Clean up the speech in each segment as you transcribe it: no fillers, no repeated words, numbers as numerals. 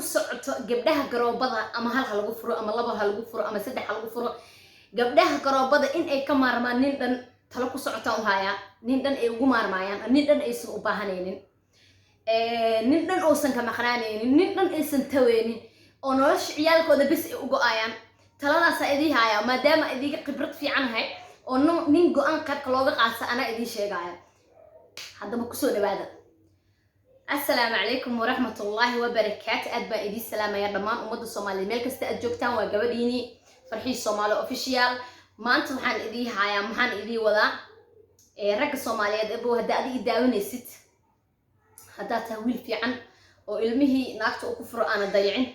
socoto gabdhaha garoobada ama hal ha lagu furo ama laba ha lagu furo ama saddex ha lagu furo gabdhaha garoobada in ay ka maarmaan nin dhan talo ku socota u haya nin dhan ay ugu maarmayaan nin dhan aysan u baahanaynin nin dhan uusan ka maqnaanaynin nin dhan aysan taweenin oo nolosha ciyaalkooda bis ay u go'ayaan taladaas idii haya maadaama idiga khibrad fiican hay oo nin go'aan qarka looga qaasa ana idii sheegaya haddaba ku soo dhawaada السلام عليكم ورحمة الله وبركاته أدبا إدي السلام يا دمان ومدو الصومالي ملك استأجوكتان وقبليني فرحي الصومالي أوفيشيال ما أنتم محان إدي هايا محان إدي ولا رق الصومالي أدبو هدا أدي إداوني ست هدا تهويل في عن وإلمه ناكتو أكفر أنا ضيعين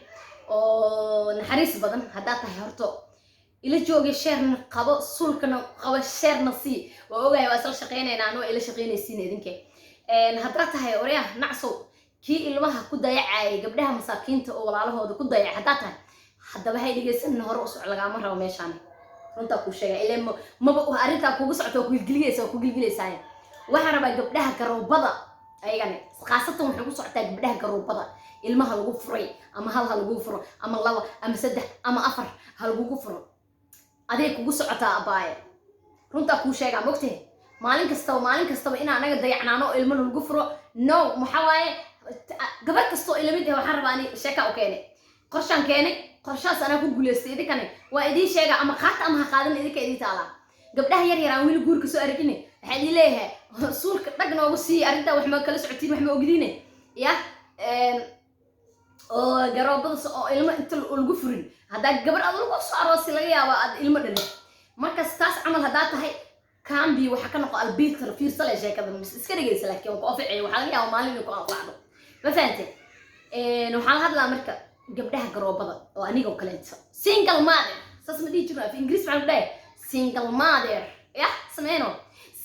ونحريس بدن هدا تهيرتو إلا جوغي شير نقابو سولكنا قابو شير نصي وأوغاي واسل شقيني نانو إلا شقيني سيني دينكي haddaad tahay oreah nacsow kii ilmaha ku dayacay gabdhaha masaakiinta oo walaalahooda ku dayacay haddaad tahay haddaba hay dhegeysan hore u soco lagama rabo meeshaan runta ku sheegay ilaa maba arrinta kugu socoto ku gilgilaysaa waxaan rabaa gabdhaha garoobada ayagana qaasatan waxay ku socotaa gabdhaha garoobada ilmaha lagu furay ama hal lagu furo ama laba ama saddex ama afar hal lagu furo adeeg kugu socotaa abaaye runta ku sheegay mogtay maalin kastaba in anaga dayacnaano ilmo lagu furo no waxa waaye gabar kasto ilamid ah waxaan rabaa ani sheeka u keenay qorshan keenay qorshaas ana ku guuleystay idinkan waa idin sheega ama qaata ama ha qaadan idinka idin taala gabdhaha yar yar aan wiil guurka soo aragin waxa idin leeyahay suulka dhag noogu sii arinta wax ma kala socotiin wax ma ogdiine ya oo garoobada oo ilmo inta lagu furin hada gabar aad lagu soo aroosi laga yaabo aad ilmo dhalay markaas taas amal hada tahay كان بي وحكنا قال بيت في رسالة شيء كذا بس إسكري جالس لك يوم قافعي وحالي أو مالي نكون أطلعنا ما فهمتي نحال هذا الأمريكا جبتها قرابة وأني جو كلمت single mother ساس مدي جرا في إنجليز مع بداية single mother يا سمعنا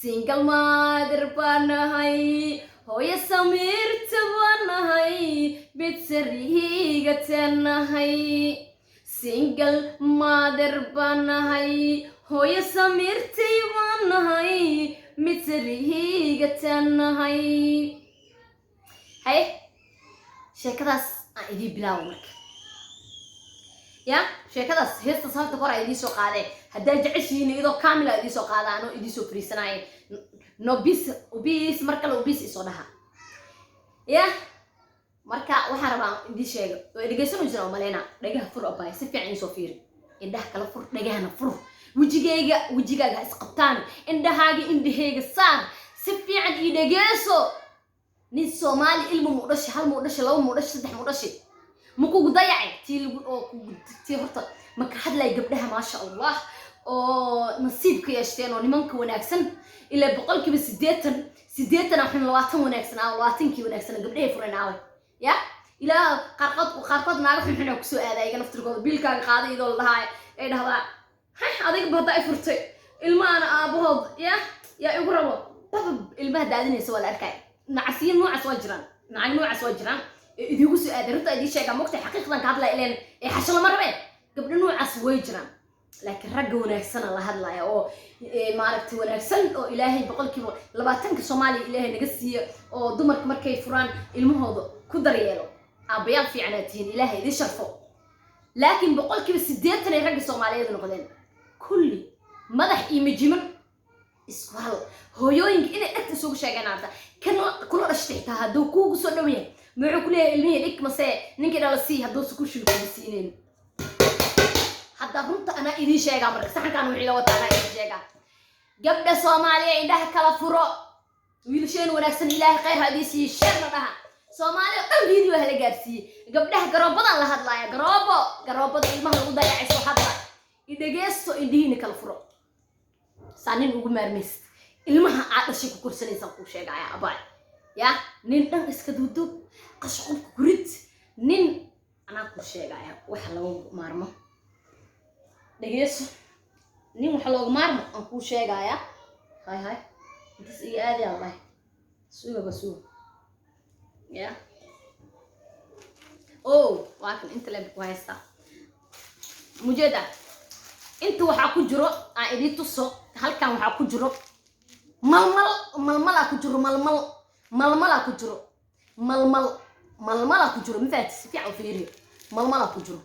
single mother بناهاي هو يسمير تبناهاي بتسريه قتناهاي single mother بناهاي هو يسميرتي وانهاي متريه قتنهاي هاي شيكداس ايدي بلاومك يا شيكداس هيست صارت قرا ايدي سو قاده هدا جعشين ايدو كامله ايدي سو قادانو ايدي سو فريسناي نو بيس markale وبيس isoo dhaha يا marka waxa rabaa idii sheego oo dhageysan jiro maleena dhagaha fur abay si fiican soo fiir indhaha kala fur dhagahana fur wajigaaga isqabtaan indhahayga saar si fiican ii dhageyso nin Soomaali ilmo mudasho hal mudasho laba mudasho saddex mudasho ma kugu dayacay tii horta ma ka hadlay gabdhaha ma sha Allah oo nasiibka yeeshteen oo nimanka wanaagsan ilaa boqolkiiba 80 waxaan 20 wanaagsan ah 20kii wanaagsan gabdhaha furanaaway ya ilaa qarqad naaga xunxuna ku soo aadayga naftirkooda biilkaaga qaaday idoo la dhahay ay dhahdaa adiga bada ay furtay ilmaana aabahood ya igu rabo bab ilmaha daadinaysa wala arkay nacasiin noocaas waa jiraan idigu soo aaday runta idii sheega mogtay xaqiiqdan ka hadlay ileen ee xashalo ma rabeen gabdho noocaas way jiraan laakiin rag wanaagsan la hadlaya oo maaragtay wanaagsan oo ilaahay boqolkiiba 20ka Soomaaliya ilaahay naga siiyo oo dumarka markay furaan ilmahooda ku daryeelo aabayaal fiicnaatiin ilaahay idin sharfo laakiin boqolkiiba 80 ay rag Soomaaliyeed noqdeen kulli madax iyo mijiman iswaal hooyooyinka inay dhagta soo sheegaan arda kan kula dhashtaa haduu kuugu soo dhaweeyay wuxuu ku leeyahay ilmihii dhig mase ninkii dhala si haduu isku shilku siineen hadda runta ana idin sheega marka saxankan wixii la wataa idin sheega gabdha Soomaaliya indhaha kala furo wiilasheen wanaagsan ilaahay khayr hadiisi sheerna dhaha Soomaaliya dhan video hala gaarsiiyay gabdhaha garoobadan la hadlaaya garoobada ilmaha lagu dayacay soo hadla idageysto indhihiina kala furo saanin ugu maarmeys ilmaha aad dhashay ku korsanaysan ku sheegaya abay ya nin dhan iska duudub qashqul kurid nin ana ku sheegaya waxa lagu maarmo dhageyso nin waxa lagu maarmo aan ku sheegaya hay intaas iyo aadi Allah suuga ya waakan inta la ku haysta mujada inta waxa ku jiro aan idin tuso halkan waxa ku jiro malmal ku jiro malmal malmala ku jiro mafaati si fiican u fiiriyo malmala ku jiro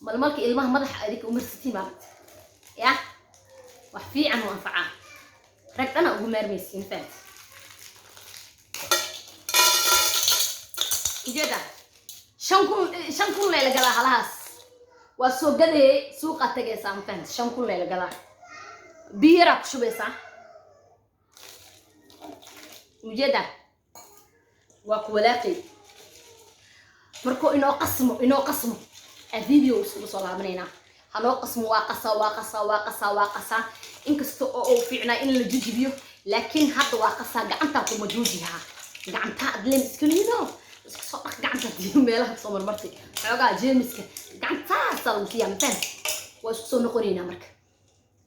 malmalka ilmaha madaxa adika umarsitiin maaragta ya wax fiican oo anfaca rag dhana ugu maarmaysiin faati ujeeda 5 kun leela galaa halahaas waa soo gadee suuqa tagaysaa mafaati 5 kun leela galaa biira ku shubaysaa ujeeda waa ku walaaqay markuu inoo qasmo الفيديو وصل عمرنا هنقسم واقصة إنكستو أو فينا إن الجوجيو لكن هذا واقصة قعنتها كمجوجها قعنتها أدلين سكنينو صقق قعنتها دي ميلها تصمر مرتي حاجة جيمسك قعنتها صار فيها مثلا وشو نقولينا مرك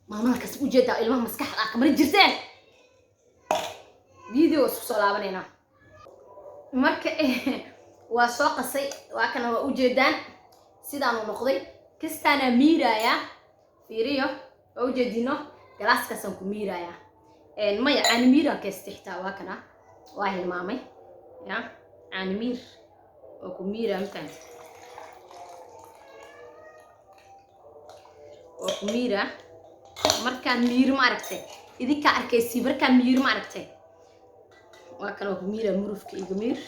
ما كسبوا جدا المهم مسكح أكمل الجرتين فيديو وصل عمرنا مرك وسوق الصي وكان وجدان sidaan noqday kastana miiraya fiiriyo oo jeedino galaaska san ku miiraya maya aan miira ka istixtaa waa kana waa hilmaamay ya aan miir oo ku miira intaan oo ku miira markaan miir ma aragtay idinka arkaysi markaan miir ma aragtay waa kana ku miira murufka igu miir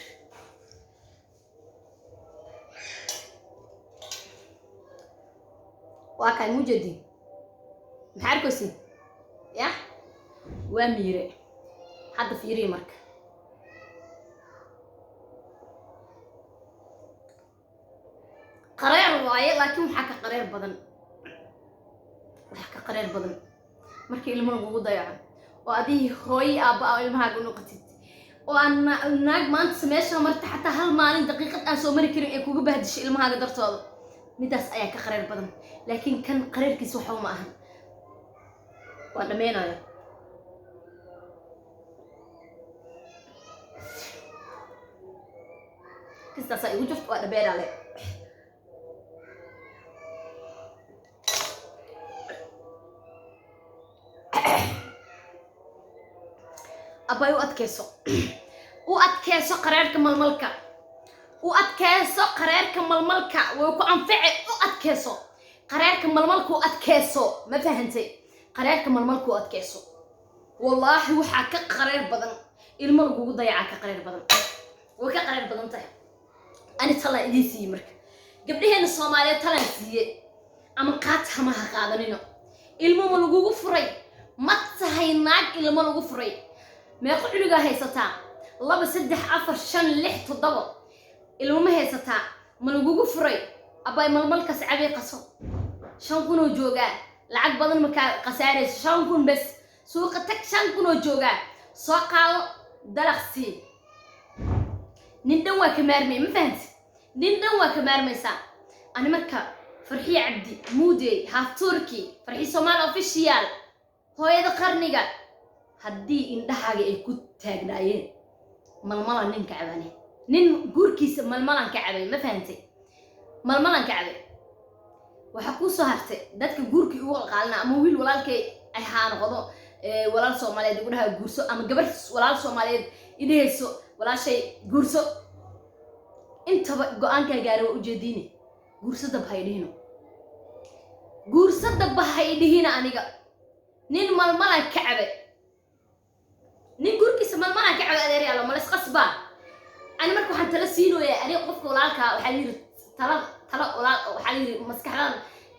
وكان مجدي محركوسي يا واميري حد في ريمك قرار واي لكن حكى قرار بدن markii ilmo ugu dayacan oo adii hooy aaba ilmaha ugu noqotid oo aan naag maanta sameesha marta xataa hal maalin daqiiqad aan soo mari karin ee kugu bahdishay ilmaha dartooda midaas ayaa ka qareer badan laakiin kan qareerkiisa waxa ma ahan waa dhameenayo kistaas ay ugu jirto waa dhabeeraale abay u adkeyso qareerka malmalka وأتكاسو قرارك ململك وكأنفعي وأتكاسو قرارك ململك وأتكاسو ما فهمتي قرارك ململك وأتكاسو والله وحاك قرار بدن الملك وضيعك قرار بدن وكقرار بدن طيب أنا طلع إدي سيمرك قبلها الصومالية طلع سي أما قاتها ما هقادنينو الملك وفري ما تهيناك الملك وفري ما يقول لك هاي ستا الله بسدح عفر شن لح تضبط ilmo haysataa ma lagugu furay abay malmalka sacabi qaso 5 kun oo jooga lacag badan ma ka qasaarayso 5 kun bas suuqa tag 5 kun oo jooga soo qaado dalaqsi nin dhan waa ka maarmay ma fahanti nin dhan waa ka maarmaysa ani marka farxi abdi muudey haaf turki farxi Soomaali official hooyada qarniga haddii indhahaaga ay ku taagnaayeen malmala ninka cabane nin guurkiisa malmalan ka cabay ma fahantay malmalan ka cabay waxa ku soo hartay dadka guurkii ugu qalqaalna ama wiil walaalkay ay haan qodo walaal Soomaaliyeed ugu dhaha guurso ama gabar walaal Soomaaliyeed idheeyso walaashay guurso inta go'aanka gaaray u jeedine guursada bahay dhihina aniga nin malmalan ka cabay nin guurkiisa malmalan ka cabay adeer yaallo malis qasbaa أنا مركو حتى لسينو يا أنا قفك ولالك وحلير تلا ولال وحلير مسكحان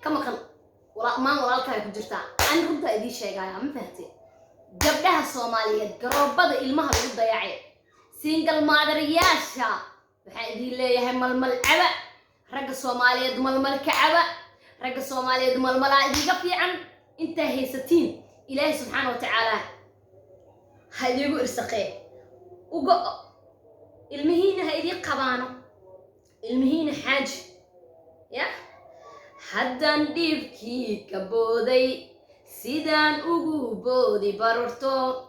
كم خل ولا ما ولالك يكجرتا أنا كنت أدي شيء قايا ما فهمتي جبدها الصومالية قرب بدأ المها بيضا يعي سينجل مادر ياشا بحيدي اللي يهم الملعبة رق الصومالية ململ كعبة رق الصومالية ململ إذا قفي عن أنت هي 60 إلهي سبحانه وتعالى هيجوا إرسقيه وقا المهينة هيدي قبانو المهينة حاج يا حدان ديبكي كبودي سيدان أوغو بودي بارورتو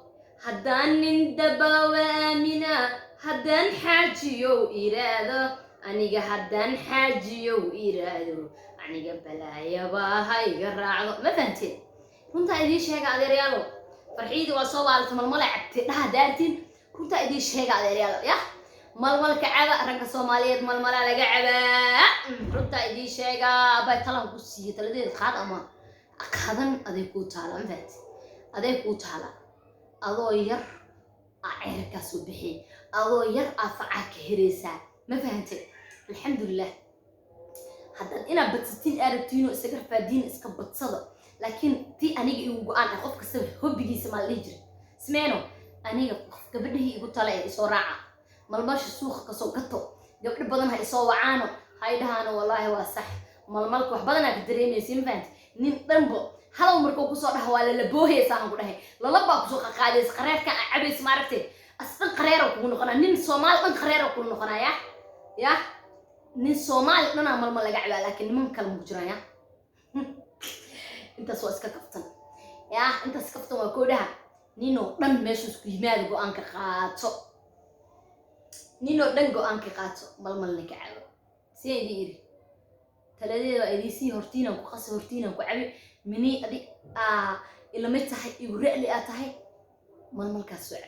حدان نندبا وامنا حدان حاجيو إرادو أنيقا حدان حاجيو إرادو أنيقا بلايا باهاي قرعو ما فهمتين كنت أدي شيء على ريالو فرحيدي وصوالة ململة عبتي لها دارتين كنت أدي شيء على ريالو يا malmal ka caba ragga Soomaaliyeed malmala laga cabaa runta idii sheega bay talan ku siiyo taladeed qaad ama qadan aday ku taala mafahant aday ku taala adoo yar ceerka soo bixi adoo yar afaca ka hireysa ma fahantay alxamdulillah hadda ina badsatin aragtiino isaga faadiin iska badsada laakiin tii aniga igu go'aan qof kasta hobbigiisa ma la jiro ismeeno aniga gabadhii igu tala ee soo raaca malmalka suuqa ka soo gato gabdho badan ha soo wacaano hay dhahaano wallahi waa sax malmalka wax badan aad dareemaysiin fahant nin dhanbo halow markuu ku soo dhax waa la boohaysan ku dhahay laba ku soo qaqaadays qareerka cabays maaragtay astan qareero ku noqonaa nin Soomaali dhan qareero ku noqonaya ya nin Soomaali dhan malmal laga cabaa laakiin niman kale ma jiraya inta soo iska kaftan ya inta iska kaftan waa koodaha nino dhan meesha isku yimaado go'aan ka qaato nino dhan go'aan ka qaato malmal la ka cabo sidii iri taladeeda ay si hortiina ku qas hortiina ku cabi mini adi ila mid tahay igu raali aad tahay malmalkaas soo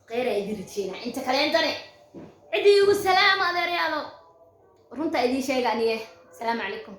qeyra idin rijina inta kale intane cidi ugu salaam adeeryaalo runta idin sheega aniye salaam calaykum